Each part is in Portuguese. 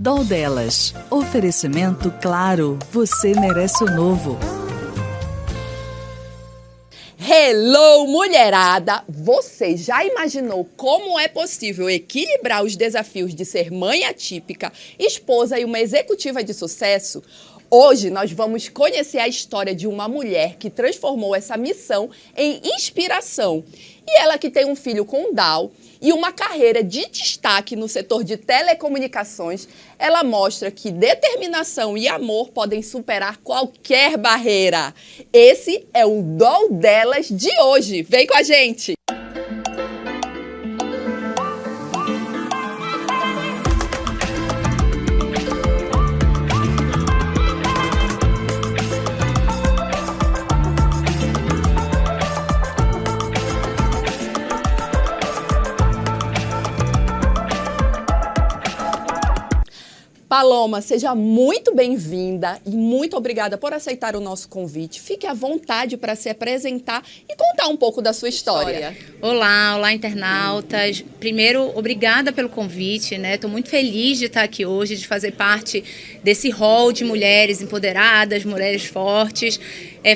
Dó delas. Oferecimento claro. Você merece o novo. Hello, mulherada! Você já imaginou como é possível equilibrar os desafios de ser mãe atípica, esposa e uma executiva de sucesso? Hoje nós vamos conhecer a história de uma mulher que transformou essa missão em inspiração. E ela que tem um filho com Down e uma carreira de destaque no setor de telecomunicações, ela mostra que determinação e amor podem superar qualquer barreira. Esse é o Dó delas de hoje. Vem com a gente! Paloma, seja muito bem-vinda e muito obrigada por aceitar o nosso convite. Fique à vontade para se apresentar e contar um pouco da sua história. Olá, internautas. Primeiro, obrigada pelo convite, né? Estou muito feliz de estar aqui hoje, de fazer parte desse hall de mulheres empoderadas, mulheres fortes.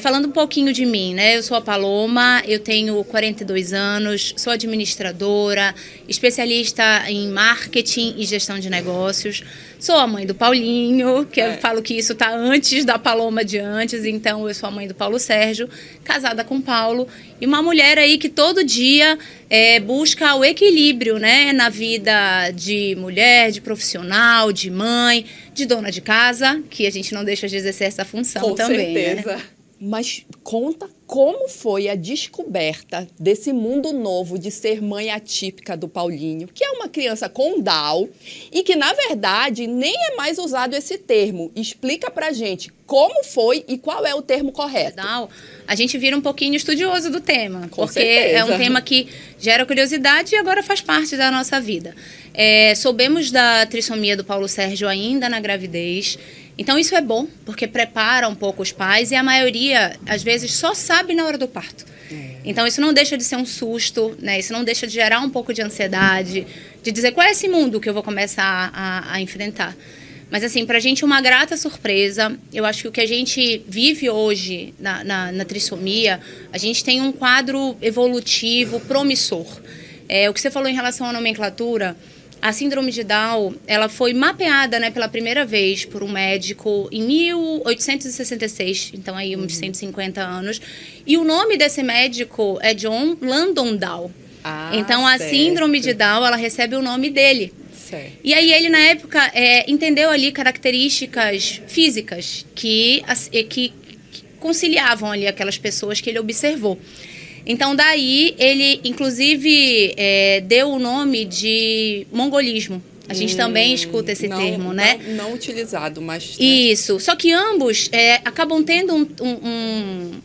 Falando um pouquinho de mim, né? Eu sou a Paloma, eu tenho 42 anos, sou administradora, especialista em marketing e gestão de negócios. Sou a mãe do Paulinho, que eu falo que isso está antes da Paloma de antes, então eu sou a mãe do Paulo Sérgio, casada com o Paulo, e uma mulher aí que todo dia busca o equilíbrio, né, na vida de mulher, de profissional, de mãe, de dona de casa, que a gente não deixa de exercer essa função com também. Certeza. Né? Mas conta como foi a descoberta desse mundo novo de ser mãe atípica do Paulinho, que é uma criança com Down e que, na verdade, nem é mais usado esse termo. Explica pra gente como foi e qual é o termo correto. Down, a gente vira um pouquinho estudioso do tema, com porque certeza. É um tema que gera curiosidade e agora faz parte da nossa vida. Soubemos da trissomia do Paulo Sérgio ainda na gravidez. Então, isso é bom, porque prepara um pouco os pais e a maioria, às vezes, só sabe na hora do parto. Então, isso não deixa de ser um susto, né? Isso não deixa de gerar um pouco de ansiedade, de dizer qual é esse mundo que eu vou começar a enfrentar. Mas, assim, pra gente uma grata surpresa. Eu acho que o que a gente vive hoje na trissomia, a gente tem um quadro evolutivo promissor. O que você falou em relação à nomenclatura... A síndrome de Down, ela foi mapeada, né, pela primeira vez por um médico em 1866, então aí uns 150 anos. E o nome desse médico é John Landon Down. Então a síndrome de Down, ela recebe o nome dele. Certo. E aí ele, na época, entendeu ali características físicas que conciliavam ali aquelas pessoas que ele observou. Então, daí, ele, inclusive, deu o nome de mongolismo. A gente também escuta esse termo, né? Não utilizado, mas... Né? Isso. Só que ambos acabam tendo um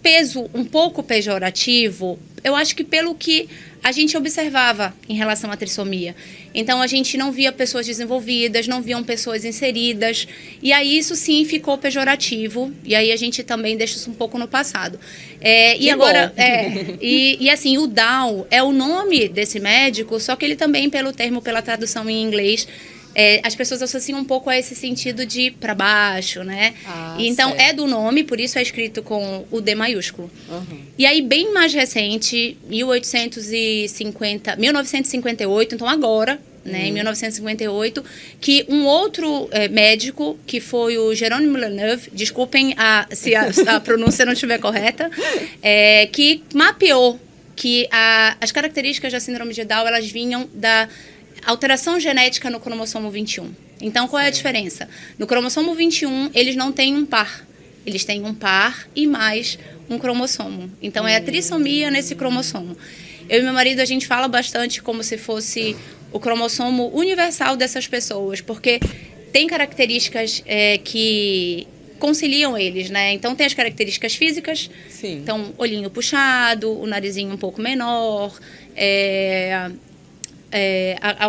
peso um pouco pejorativo, eu acho que pelo que a gente observava em relação à trissomia. Então, a gente não via pessoas desenvolvidas, não viam pessoas inseridas, e aí isso sim ficou pejorativo, e aí a gente também deixa isso um pouco no passado. E agora, e assim, o Down é o nome desse médico, só que ele também, pela tradução em inglês, as pessoas associam um pouco a esse sentido de para baixo, né? E então, certo. É do nome, por isso é escrito com o D maiúsculo. E aí, bem mais recente, 1958, então agora, né, em 1958, que um outro médico, que foi o Jérôme Villeneuve, desculpem se a pronúncia não estiver correta, que mapeou que as características da síndrome de Down, elas vinham da alteração genética no cromossomo 21. Então, qual é a diferença? No cromossomo 21, eles não têm um par. Eles têm um par e mais um cromossomo. Então, é a trissomia nesse cromossomo. Eu e meu marido, a gente fala bastante como se fosse o cromossomo universal dessas pessoas, porque tem características que conciliam eles, né? Então, tem as características físicas. Sim. Então, olhinho puxado, o narizinho um pouco menor,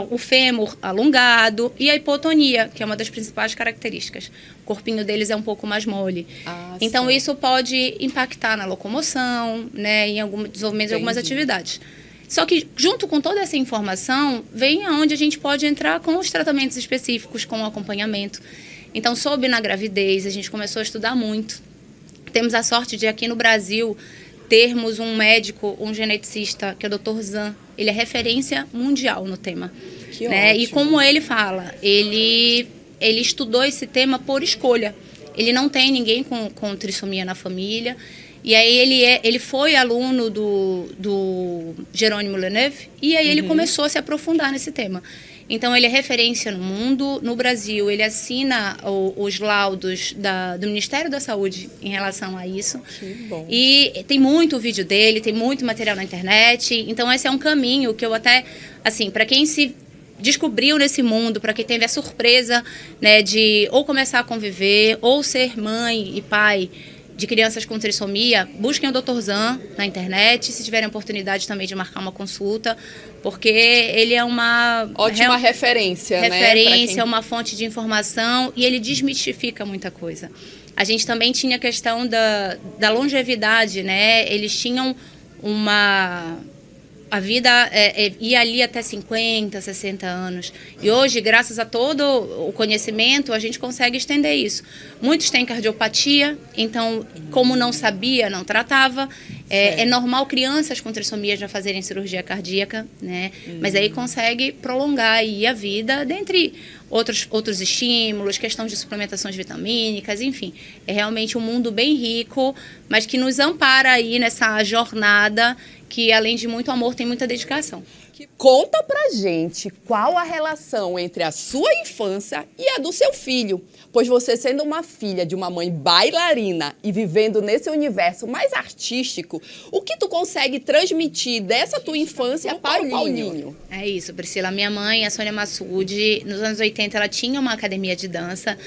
o fêmur alongado e a hipotonia, que é uma das principais características. O corpinho deles é um pouco mais mole. Então, sim. Isso pode impactar na locomoção, né, em algum desenvolvimento de algumas atividades. Só que, junto com toda essa informação, vem aonde a gente pode entrar com os tratamentos específicos, com o acompanhamento. Então, soube na gravidez, a gente começou a estudar muito. Temos a sorte de, aqui no Brasil, termos um médico, um geneticista, que é o Dr. Zan. Ele é referência mundial no tema. Que né? ótimo. E como ele fala, ele estudou esse tema por escolha. Ele não tem ninguém com trissomia na família. E aí ele foi aluno do Jerônimo Leneuve, e aí ele começou a se aprofundar nesse tema. Então, ele é referência no mundo. No Brasil, ele assina os laudos do Ministério da Saúde em relação a isso. Que bom. E tem muito vídeo dele, tem muito material na internet. Então, esse é um caminho que eu até, assim, para quem se descobriu nesse mundo, para quem teve a surpresa, né, de ou começar a conviver, ou ser mãe e pai de crianças com trissomia, busquem o Dr. Zan na internet, se tiverem oportunidade também de marcar uma consulta, porque ele é uma ótima referência, né? Referência, uma fonte de informação, e ele desmistifica muita coisa. A gente também tinha a questão da longevidade, né? Eles tinham a vida ia ali até 50, 60 anos. E hoje, graças a todo o conhecimento, a gente consegue estender isso. Muitos têm cardiopatia, então, como não sabia, não tratava. É normal crianças com trissomia já fazerem cirurgia cardíaca, né? Mas aí consegue prolongar aí a vida, dentre outros estímulos, questão de suplementações vitamínicas, enfim. É realmente um mundo bem rico, mas que nos ampara aí nessa jornada que, além de muito amor, tem muita dedicação. Conta pra gente qual a relação entre a sua infância e a do seu filho. Pois você, sendo uma filha de uma mãe bailarina e vivendo nesse universo mais artístico, o que tu consegue transmitir dessa tua infância para o Paulinho? É isso, Priscila. Minha mãe, a Sônia Massoudi, nos anos 80, ela tinha uma academia de dança.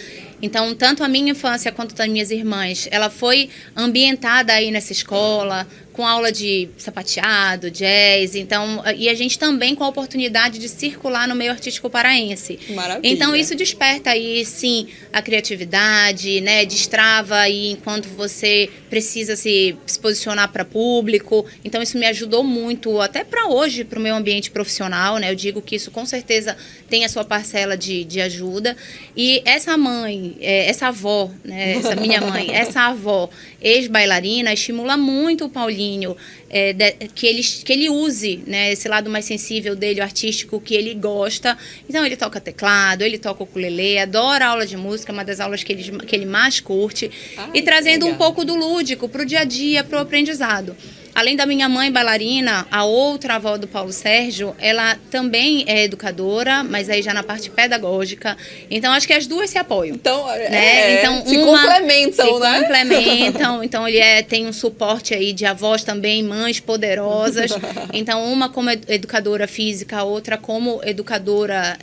Então, tanto a minha infância quanto das minhas irmãs, ela foi ambientada aí nessa escola, com aula de sapateado, jazz, então, e a gente também com a oportunidade de circular no meio artístico paraense. Maravilha. Então, isso desperta aí, sim, a criatividade, né, destrava aí enquanto você precisa se posicionar para público. Então, isso me ajudou muito, até para hoje, para o meu ambiente profissional, né, eu digo que isso com certeza tem a sua parcela de ajuda. E essa mãe, essa avó, né, essa minha mãe, essa avó ex-bailarina, estimula muito o Paulinho, que ele use, né, esse lado mais sensível dele, o artístico, que ele gosta. Então, ele toca teclado, ele toca ukulele, adora aula de música, uma das aulas que ele mais curte. E trazendo um pouco do lúdico para o dia a dia, para o aprendizado. Além da minha mãe bailarina, a outra avó do Paulo Sérgio, ela também é educadora, mas aí já na parte pedagógica. Então, acho que as duas se apoiam. Então, né? Então se complementam, né? Se complementam. Então, ele tem um suporte aí de avós também, mães poderosas. Então, uma como educadora física, a outra como educadora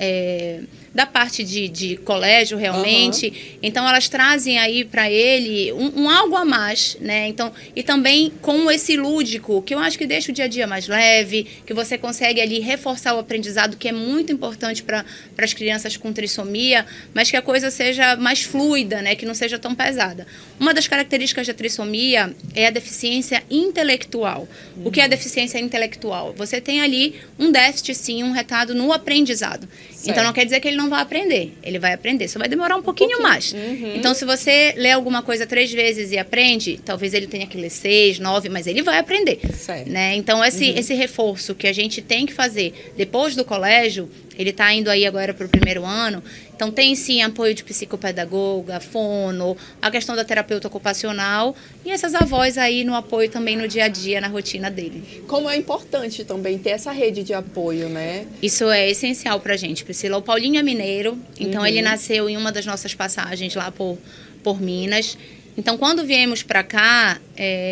da parte de colégio, realmente. Então, elas trazem aí para ele um algo a mais, né? Então, e também com esse lúdico, que eu acho que deixa o dia a dia mais leve, que você consegue ali reforçar o aprendizado, que é muito importante para as crianças com trissomia, mas que a coisa seja mais fluida, né? Que não seja tão pesada. Uma das características da trissomia é a deficiência intelectual. O que é a deficiência intelectual? Você tem ali um déficit, sim, um retardo no aprendizado. Certo. Então, não quer dizer que ele não vai aprender. Ele vai aprender, só vai demorar um pouquinho mais. Então, se você lê alguma coisa 3 vezes e aprende, talvez ele tenha que ler 6, 9, mas ele vai aprender. Né? Então, esse reforço que a gente tem que fazer depois do colégio, ele está indo aí agora para o 1º ano, então tem sim apoio de psicopedagoga, fono, a questão da terapeuta ocupacional e essas avós aí no apoio também no dia a dia, na rotina dele. Como é importante também ter essa rede de apoio, né? Isso é essencial pra gente, Priscila. O Paulinho é mineiro, então ele nasceu em uma das nossas passagens lá por Minas. Então, quando viemos para cá,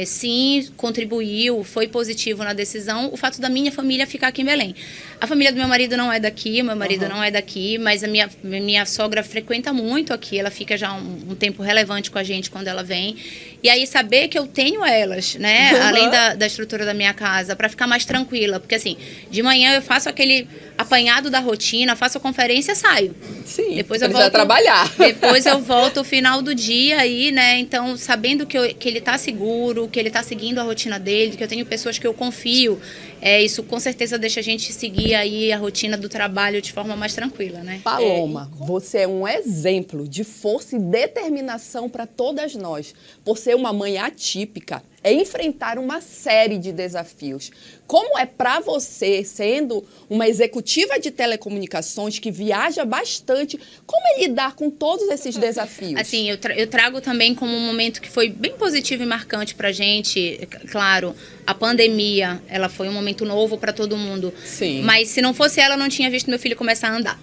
sim, contribuiu, foi positivo na decisão o fato da minha família ficar aqui em Belém. A família do meu marido não é daqui, meu marido não é daqui, mas a minha sogra frequenta muito aqui, ela fica já um tempo relevante com a gente quando ela vem. E aí, saber que eu tenho elas, né, além da estrutura da minha casa, para ficar mais tranquila. Porque, assim, de manhã eu faço aquele apanhado da rotina, faço a conferência, saio. Sim, depois eu volto trabalhar. Depois eu volto ao final do dia aí, né, então, sabendo que ele está seguro, que ele está seguindo a rotina dele, que eu tenho pessoas que eu confio, isso com certeza deixa a gente seguir aí a rotina do trabalho de forma mais tranquila, né? Paloma, você é um exemplo de força e determinação para todas nós. Por ser uma mãe atípica, é enfrentar uma série de desafios. Como é para você, sendo uma executiva de telecomunicações que viaja bastante, como é lidar com todos esses desafios? Assim, eu trago também como um momento que foi bem positivo e marcante para a gente. Claro, a pandemia, ela foi um momento novo para todo mundo. Sim. Mas se não fosse ela, eu não tinha visto meu filho começar a andar.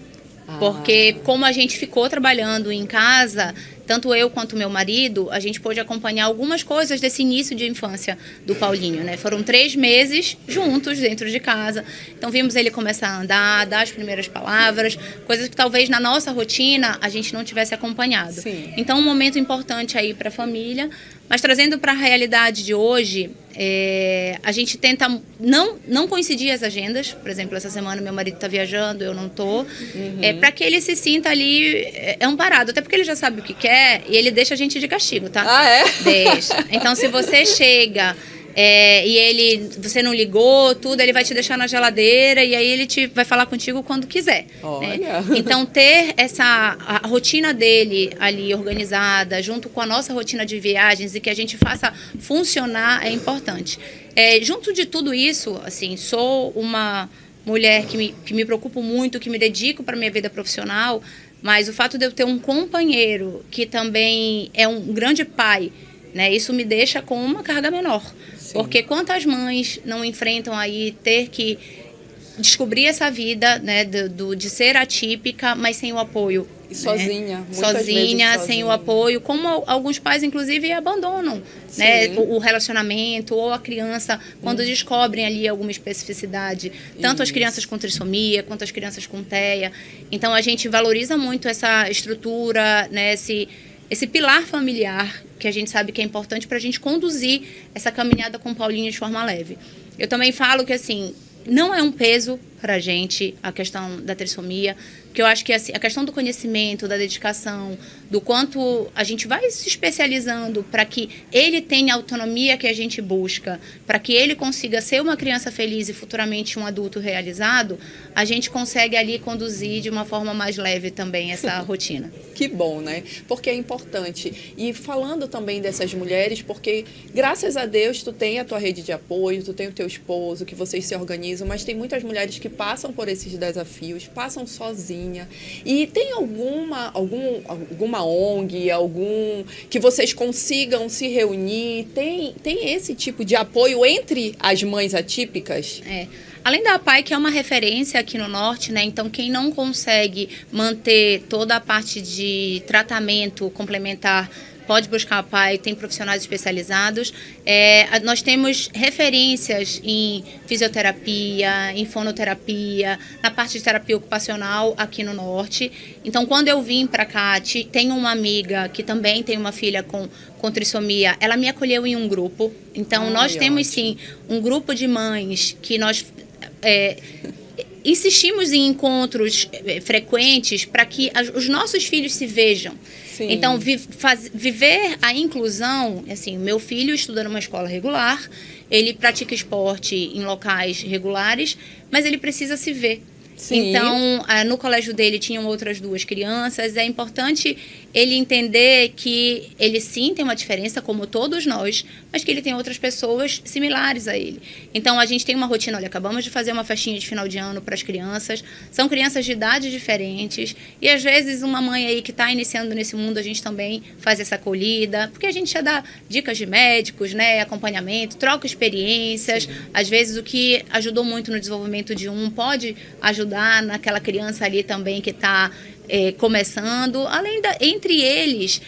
Porque como a gente ficou trabalhando em casa, tanto eu quanto meu marido, a gente pôde acompanhar algumas coisas desse início de infância do Paulinho, né? Foram 3 meses juntos dentro de casa. Então vimos ele começar a andar, dar as primeiras palavras, coisas que talvez na nossa rotina a gente não tivesse acompanhado. Sim. Então um momento importante aí para a família. Mas trazendo para a realidade de hoje, a gente tenta não coincidir as agendas. Por exemplo, essa semana meu marido está viajando, eu não estou. Para que ele se sinta ali amparado. Até porque ele já sabe o que quer e ele deixa a gente de castigo, tá? Ah, é? Deixa. Então, se você chega e você não ligou, tudo, ele vai te deixar na geladeira e aí ele vai falar contigo quando quiser. Olha. Né? Então, ter a rotina dele ali organizada, junto com a nossa rotina de viagens e que a gente faça funcionar é importante. Junto de tudo isso, assim, sou uma mulher que me preocupo muito, que me dedico para a minha vida profissional, mas o fato de eu ter um companheiro que também é um grande pai, né, isso me deixa com uma carga menor. Sim. Porque quantas mães não enfrentam aí ter que descobrir essa vida, né, de ser atípica, mas sem o apoio. E sozinha. Né? Sozinha, sem o apoio. Como alguns pais, inclusive, abandonam, né, o relacionamento ou a criança quando descobrem ali alguma especificidade. Tanto as crianças com trissomia, quanto as crianças com TEA. Então, a gente valoriza muito essa estrutura, né, esse pilar familiar, que a gente sabe que é importante para a gente conduzir essa caminhada com o Paulinho de forma leve. Eu também falo que, assim, não é um peso para a gente a questão da trissomia, porque eu acho que assim, a questão do conhecimento, da dedicação, do quanto a gente vai se especializando para que ele tenha a autonomia que a gente busca, para que ele consiga ser uma criança feliz e futuramente um adulto realizado, a gente consegue ali conduzir de uma forma mais leve também essa rotina. Que bom, né? Porque é importante. E falando também dessas mulheres, porque graças a Deus tu tem a tua rede de apoio, tu tem o teu esposo, que vocês se organizam, mas tem muitas mulheres que passam por esses desafios, passam sozinhas. E tem alguma ONG, que vocês consigam se reunir? Tem esse tipo de apoio entre as mães atípicas? Além da APAI, que é uma referência aqui no Norte, né? Então, quem não consegue manter toda a parte de tratamento complementar pode buscar a APAI, tem profissionais especializados. Nós temos referências em fisioterapia, em fonoterapia, na parte de terapia ocupacional aqui no Norte. Então, quando eu vim para cá, tenho uma amiga que também tem uma filha com trissomia, ela me acolheu em um grupo. Então, nós temos, sim, um grupo de mães que nós insistimos em encontros frequentes para que os nossos filhos se vejam. Sim. Então, viver a inclusão, assim, meu filho estuda numa escola regular, ele pratica esporte em locais regulares, mas ele precisa se ver. Sim. Então, no colégio dele tinham outras 2 crianças. É importante ele entender que ele sim tem uma diferença, como todos nós, mas que ele tem outras pessoas similares a ele. Então, a gente tem uma rotina, olha, acabamos de fazer uma festinha de final de ano para as crianças. São crianças de idades diferentes. E, às vezes, uma mãe aí que está iniciando nesse mundo, a gente também faz essa acolhida. Porque a gente já dá dicas de médicos, né, acompanhamento, troca experiências. Sim. Às vezes, o que ajudou muito no desenvolvimento de pode ajudar naquela criança ali também que está começando, entre eles,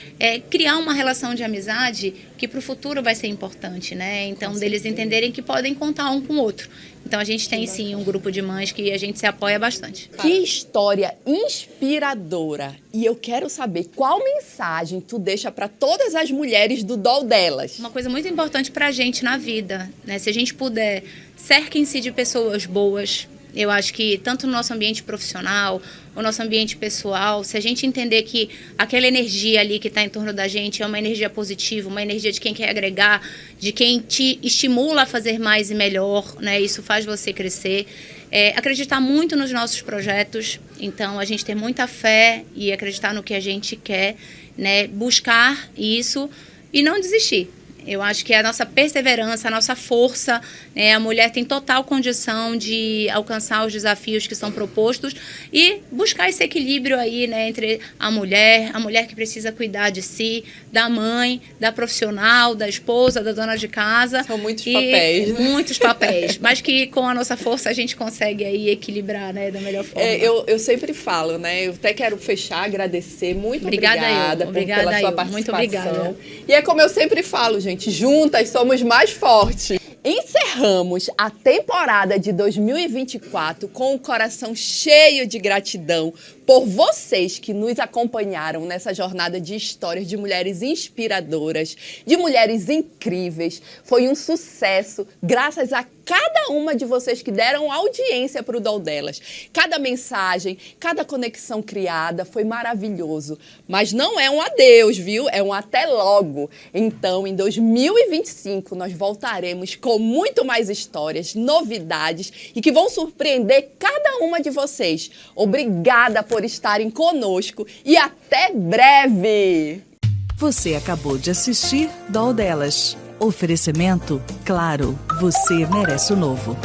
criar uma relação de amizade que para o futuro vai ser importante, né? Então, deles entenderem que podem contar um com o outro. Então, a gente tem, sim, um grupo de mães que a gente se apoia bastante. Que história inspiradora! E eu quero saber qual mensagem tu deixa para todas as mulheres do Doll Delas. Uma coisa muito importante para a gente na vida, né? Se a gente puder, cerquem-se de pessoas boas, Eu acho que tanto no nosso ambiente profissional, o nosso ambiente pessoal, se a gente entender que aquela energia ali que está em torno da gente é uma energia positiva, uma energia de quem quer agregar, de quem te estimula a fazer mais e melhor, né? Isso faz você crescer. Acreditar muito nos nossos projetos, então a gente ter muita fé e acreditar no que a gente quer, né? Buscar isso e não desistir. Eu acho que a nossa perseverança, a nossa força, né? A mulher tem total condição de alcançar os desafios que são propostos e buscar esse equilíbrio aí, né? Entre a mulher que precisa cuidar de si, da mãe, da profissional, da esposa, da dona de casa. São muitos papéis, né? Muitos papéis, mas que com a nossa força a gente consegue aí equilibrar, né? Da melhor forma. Eu sempre falo, né? Eu até quero fechar, agradecer. Muito obrigada pela sua participação. Muito obrigada. E é como eu sempre falo, gente. Juntas somos mais fortes. Encerramos a temporada de 2024 com o coração cheio de gratidão por vocês que nos acompanharam nessa jornada de histórias de mulheres inspiradoras, de mulheres incríveis. Foi um sucesso, graças a cada uma de vocês que deram audiência para o Doll Delas. Cada mensagem, cada conexão criada foi maravilhoso. Mas não é um adeus, viu? É um até logo. Então, em 2025, nós voltaremos com muito mais histórias, novidades e que vão surpreender cada uma de vocês. Obrigada por estarem conosco e até breve! Você acabou de assistir Doll Delas. Oferecimento, claro, você merece o novo.